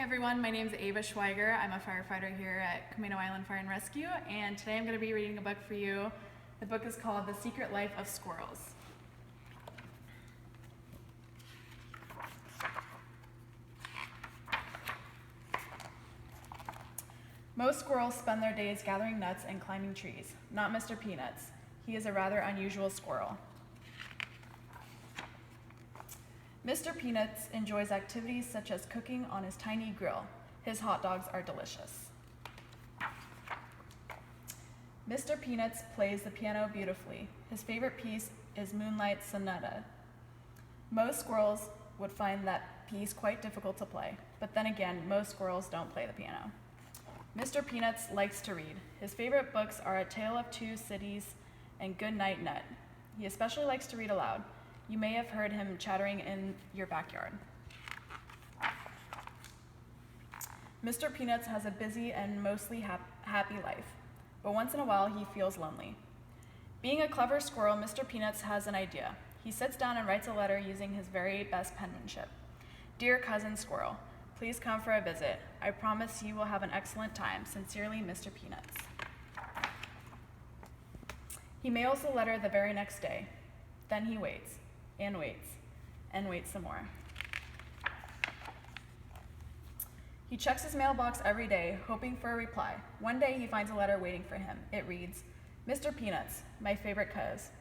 everyone, my name is Ava Schweiger. I'm a firefighter here at Camino Island Fire and Rescue, and today I'm going to be reading a book for you. The book is called The Secret Life of Squirrels. Most squirrels spend their days gathering nuts and climbing trees. Not Mr. Peanuts. He is a rather unusual squirrel. Mr. Peanuts enjoys activities such as cooking on his tiny grill. His hot dogs are delicious. Mr. Peanuts plays the piano beautifully. His favorite piece is Moonlight Sonata. Most squirrels would find that piece quite difficult to play, but then again, most squirrels don't play the piano. Mr. Peanuts likes to read. His favorite books are A Tale of Two Cities and Good Night Nut. He especially likes to read aloud. You may have heard him chattering in your backyard. Mr. Peanuts has a busy and mostly happy life, but once in a while he feels lonely. Being a clever squirrel, Mr. Peanuts has an idea. He sits down and writes a letter using his very best penmanship. Dear Cousin Squirrel, please come for a visit. I promise you will have an excellent time. Sincerely, Mr. Peanuts. He mails the letter the very next day. Then he waits. And waits, and waits some more. He checks his mailbox every day, hoping for a reply. One day he finds a letter waiting for him. It reads, Mr. Peanuts, my favorite cuz.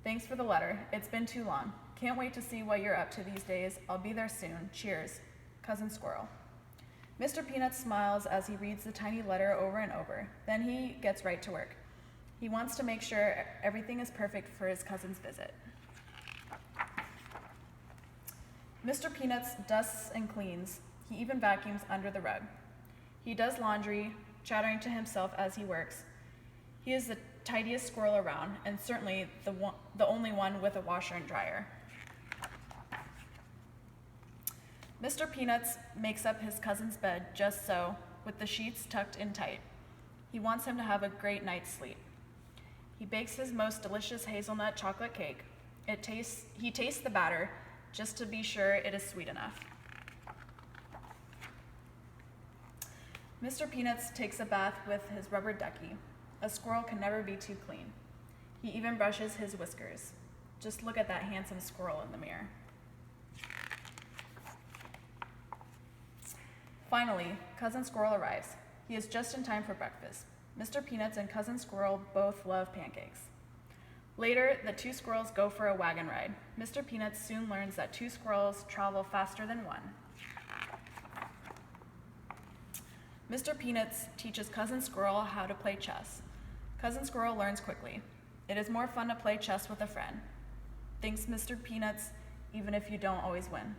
Thanks for the letter. It's been too long. Can't wait to see what you're up to these days. I'll be there soon. Cheers, Cousin Squirrel. Mr. Peanuts smiles as he reads the tiny letter over and over. Then he gets right to work. He wants to make sure everything is perfect for his cousin's visit. Mr. Peanuts dusts and cleans. He even vacuums under the rug. He does laundry, chattering to himself as he works. He is the tidiest squirrel around, and certainly the only one with a washer and dryer. Mr. Peanuts makes up his cousin's bed just so, with the sheets tucked in tight. He wants him to have a great night's sleep. He bakes his most delicious hazelnut chocolate cake. He tastes the batter, just to be sure it is sweet enough. Mr. Peanuts takes a bath with his rubber ducky. A squirrel can never be too clean. He even brushes his whiskers. Just look at that handsome squirrel in the mirror. Finally, Cousin Squirrel arrives. He is just in time for breakfast. Mr. Peanuts and Cousin Squirrel both love pancakes. Later, the two squirrels go for a wagon ride. Mr. Peanuts soon learns that two squirrels travel faster than one. Mr. Peanuts teaches Cousin Squirrel how to play chess. Cousin Squirrel learns quickly. It is more fun to play chess with a friend. Thanks, Mr. Peanuts, even if you don't always win.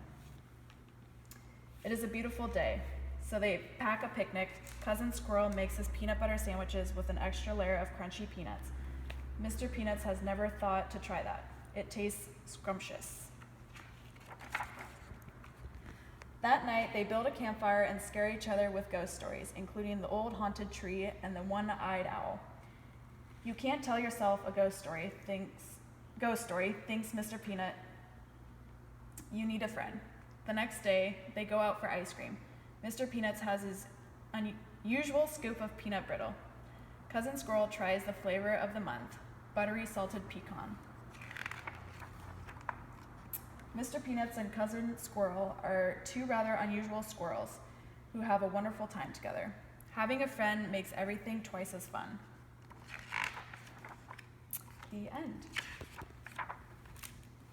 It is a beautiful day, so they pack a picnic. Cousin Squirrel makes his peanut butter sandwiches with an extra layer of crunchy peanuts. Mr. Peanuts has never thought to try that. It tastes scrumptious. That night, they build a campfire and scare each other with ghost stories, including the old haunted tree and the one-eyed owl. You can't tell yourself a ghost story, thinks Mr. Peanut. You need a friend. The next day, they go out for ice cream. Mr. Peanuts has his unusual scoop of peanut brittle. Cousin Squirrel tries the flavor of the month, buttery salted pecan. Mr. Peanuts and Cousin Squirrel are two rather unusual squirrels who have a wonderful time together. Having a friend makes everything twice as fun. The end.